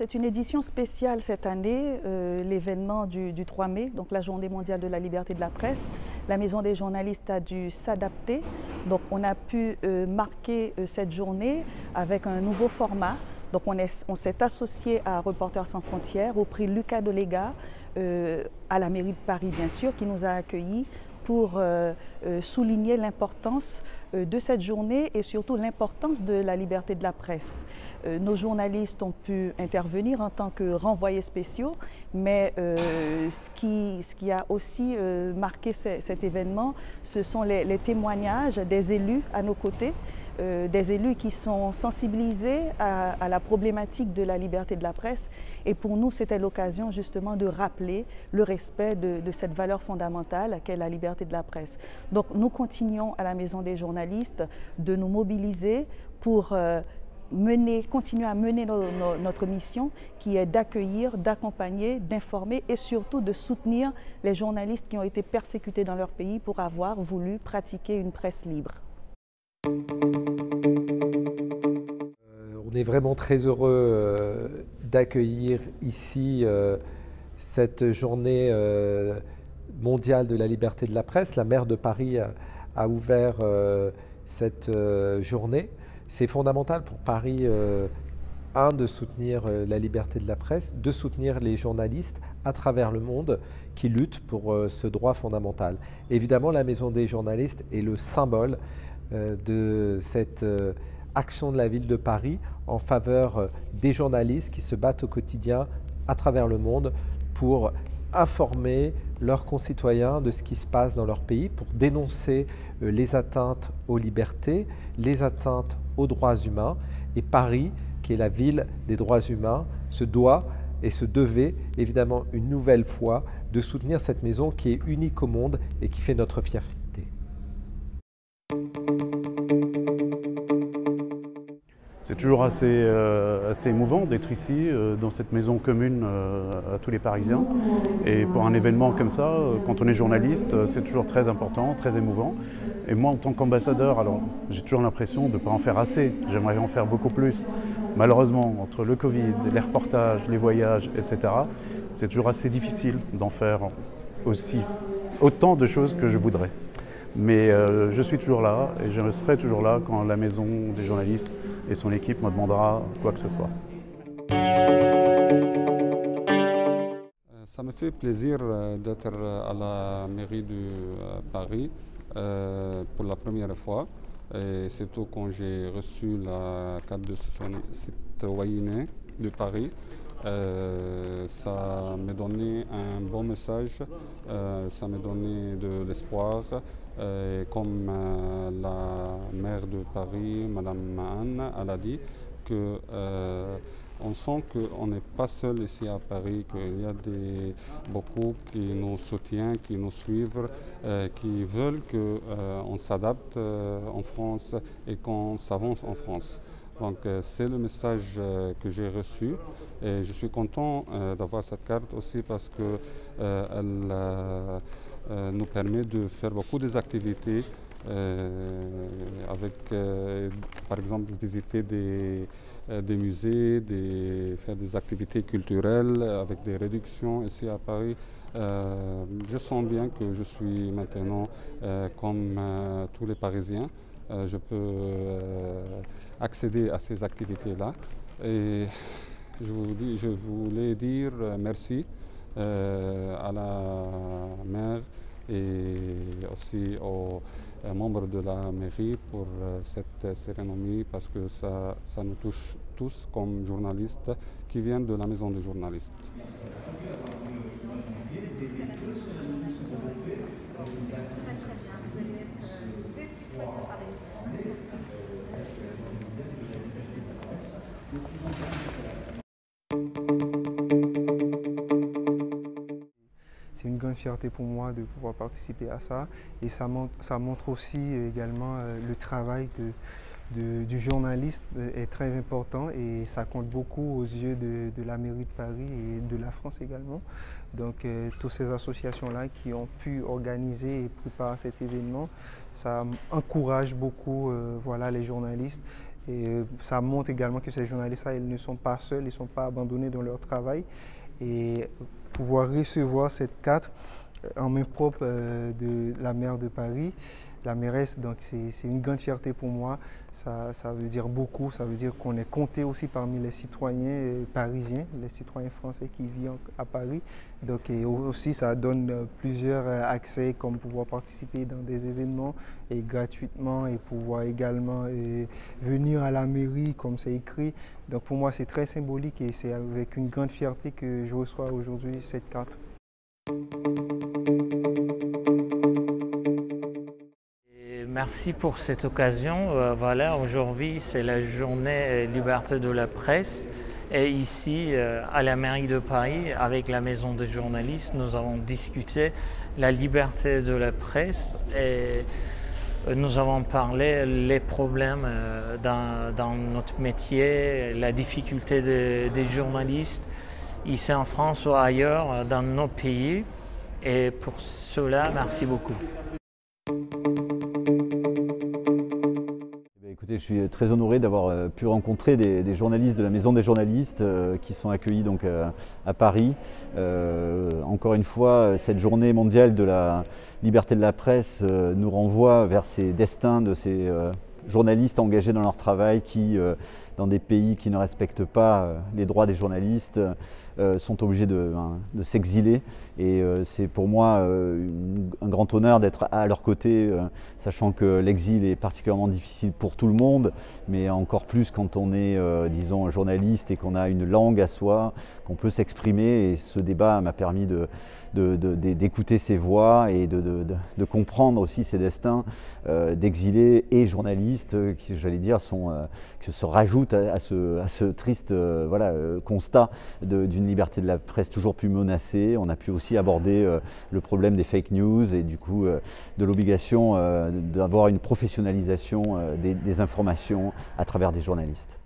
C'est une édition spéciale cette année, l'événement du 3 mai, donc la Journée mondiale de la liberté de la presse. La Maison des journalistes a dû s'adapter, donc on a pu marquer cette journée avec un nouveau format. Donc on s'est associé à Reporters sans frontières, au prix Lucas Deléga, à la mairie de Paris bien sûr, qui nous a accueillis pour souligner l'importance de cette journée et surtout l'importance de la liberté de la presse. Nos journalistes ont pu intervenir en tant que renvoyés spéciaux, mais ce qui a aussi marqué cet événement, ce sont les témoignages des élus à nos côtés, des élus qui sont sensibilisés à la problématique de la liberté de la presse. Et pour nous, c'était l'occasion justement de rappeler le respect de cette valeur fondamentale qu'est la liberté de la presse. Donc nous continuons à la Maison des journalistes de nous mobiliser pour continuer à mener notre mission qui est d'accueillir, d'accompagner, d'informer et surtout de soutenir les journalistes qui ont été persécutés dans leur pays pour avoir voulu pratiquer une presse libre. On est vraiment très heureux d'accueillir ici cette journée mondiale de la liberté de la presse. La maire de Paris a ouvert cette journée. C'est fondamental pour Paris, de soutenir la liberté de la presse, de soutenir les journalistes à travers le monde qui luttent pour ce droit fondamental. Évidemment, la Maison des journalistes est le symbole de cette action de la ville de Paris en faveur des journalistes qui se battent au quotidien à travers le monde pour informer leurs concitoyens de ce qui se passe dans leur pays, pour dénoncer les atteintes aux libertés, les atteintes aux droits humains. Et Paris, qui est la ville des droits humains, se doit et se devait évidemment une nouvelle fois de soutenir cette maison qui est unique au monde et qui fait notre fierté. C'est toujours assez émouvant d'être ici, dans cette maison commune à tous les Parisiens. Et pour un événement comme ça, quand on est journaliste, c'est toujours très important, très émouvant. Et moi, en tant qu'ambassadeur, alors j'ai toujours l'impression de ne pas en faire assez. J'aimerais en faire beaucoup plus. Malheureusement, entre le Covid, les reportages, les voyages, etc., c'est toujours assez difficile d'en faire autant de choses que je voudrais. Mais je suis toujours là et je serai toujours là quand la Maison des journalistes et son équipe me demandera quoi que ce soit. Ça me fait plaisir d'être à la mairie de Paris pour la première fois, et surtout quand j'ai reçu la carte de citoyenneté de Paris. Ça m'a donné un bon message, ça m'a donné de l'espoir. Comme la maire de Paris, Madame Anne, elle a dit qu'on sent qu'on n'est pas seul ici à Paris, qu'il y a beaucoup qui nous soutiennent, qui nous suivent, qui veulent qu'on s'adapte en France et qu'on s'avance en France. Donc c'est le message que j'ai reçu et je suis content d'avoir cette carte aussi parce qu'elle nous permet de faire beaucoup d'activités avec, par exemple, visiter des musées, faire des activités culturelles avec des réductions ici à Paris. Je sens bien que je suis maintenant comme tous les Parisiens. Je peux accéder à ces activités-là. Et je voulais dire merci à la maire et aussi aux membres de la mairie pour cette cérémonie parce que ça nous touche tous comme journalistes qui viennent de la Maison des journalistes. C'est une grande fierté pour moi de pouvoir participer à ça et ça montre aussi également le travail du journaliste est très important et ça compte beaucoup aux yeux de la mairie de Paris et de la France également. Donc toutes ces associations-là qui ont pu organiser et préparer cet événement, ça encourage beaucoup voilà, les journalistes Et ça montre également que ces journalistes-là, ils ne sont pas seuls, ils ne sont pas abandonnés dans leur travail. Et pouvoir recevoir cette carte en main propre de la maire de Paris, la mairesse, donc c'est une grande fierté pour moi. Ça veut dire beaucoup, ça veut dire qu'on est compté aussi parmi les citoyens parisiens, les citoyens français qui vivent à Paris. Donc et aussi ça donne plusieurs accès comme pouvoir participer dans des événements et gratuitement et pouvoir également venir à la mairie comme c'est écrit. Donc pour moi c'est très symbolique et c'est avec une grande fierté que je reçois aujourd'hui cette carte. Merci pour cette occasion. Voilà, aujourd'hui, c'est la journée liberté de la presse. Et ici, à la mairie de Paris, avec la maison des journalistes, nous avons discuté la liberté de la presse et nous avons parlé les problèmes dans notre métier, la difficulté des journalistes ici en France ou ailleurs dans nos pays. Et pour cela, merci beaucoup. Écoutez, je suis très honoré d'avoir pu rencontrer des journalistes de la Maison des journalistes qui sont accueillis donc à Paris. Encore une fois, cette journée mondiale de la liberté de la presse nous renvoie vers ces destins de ces journalistes engagés dans leur travail qui, dans des pays qui ne respectent pas les droits des journalistes, sont obligés de s'exiler. Et c'est pour moi un grand honneur d'être à leur côté, sachant que l'exil est particulièrement difficile pour tout le monde, mais encore plus quand on est, disons, journaliste et qu'on a une langue à soi, qu'on peut s'exprimer. Et ce débat m'a permis d'écouter ces voix et de comprendre aussi ces destins d'exilés et journalistes qui, j'allais dire, se rajoutent à ce triste constat d'une liberté de la presse toujours plus menacée. On a pu aussi aborder le problème des fake news et du coup de l'obligation d'avoir une professionnalisation des informations à travers des journalistes.